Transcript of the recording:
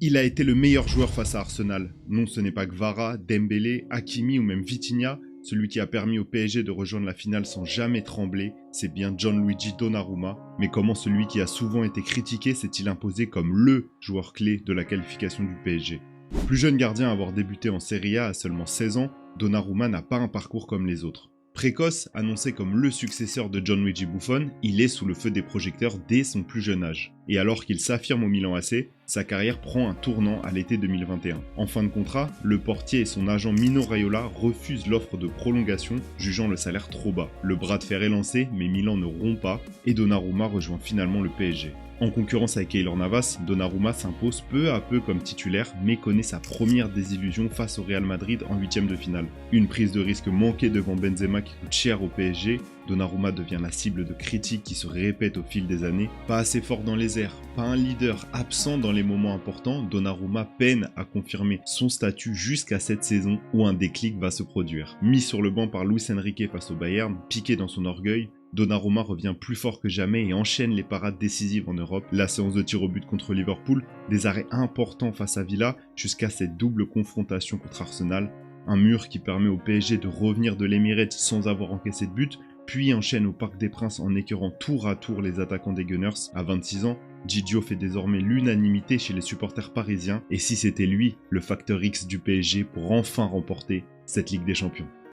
Il a été le meilleur joueur face à Arsenal. Non, ce n'est pas Kvara, Dembélé, Hakimi ou même Vitinha. Celui qui a permis au PSG de rejoindre la finale sans jamais trembler, c'est bien Gianluigi Donnarumma. Mais comment celui qui a souvent été critiqué s'est-il imposé comme LE joueur clé de la qualification du PSG? Plus jeune gardien à avoir débuté en Serie A à seulement 16 ans, Donnarumma n'a pas un parcours comme les autres. Précoce, annoncé comme le successeur de Gianluigi Buffon, il est sous le feu des projecteurs dès son plus jeune âge. Et alors qu'il s'affirme au Milan AC, sa carrière prend un tournant à l'été 2021. En fin de contrat, le portier et son agent Mino Raiola refusent l'offre de prolongation, jugeant le salaire trop bas. Le bras de fer est lancé, mais Milan ne rompt pas, et Donnarumma rejoint finalement le PSG. En concurrence avec Keylor Navas, Donnarumma s'impose peu à peu comme titulaire, mais connaît sa première désillusion face au Real Madrid en huitième de finale. Une prise de risque manquée devant Benzema qui coûte cher au PSG, Donnarumma devient la cible de critiques qui se répètent au fil des années. Pas assez fort dans les airs, pas un leader, absent dans les moments importants, Donnarumma peine à confirmer son statut jusqu'à cette saison où un déclic va se produire. Mis sur le banc par Luis Enrique face au Bayern, piqué dans son orgueil, Donnarumma revient plus fort que jamais et enchaîne les parades décisives en Europe, la séance de tir au but contre Liverpool, des arrêts importants face à Villa, jusqu'à cette double confrontation contre Arsenal, un mur qui permet au PSG de revenir de l'Emirates sans avoir encaissé de but, puis enchaîne au Parc des Princes en écœurant tour à tour les attaquants des Gunners. À 26 ans, Gigio fait désormais l'unanimité chez les supporters parisiens, et si c'était lui, le facteur X du PSG pour enfin remporter cette Ligue des Champions.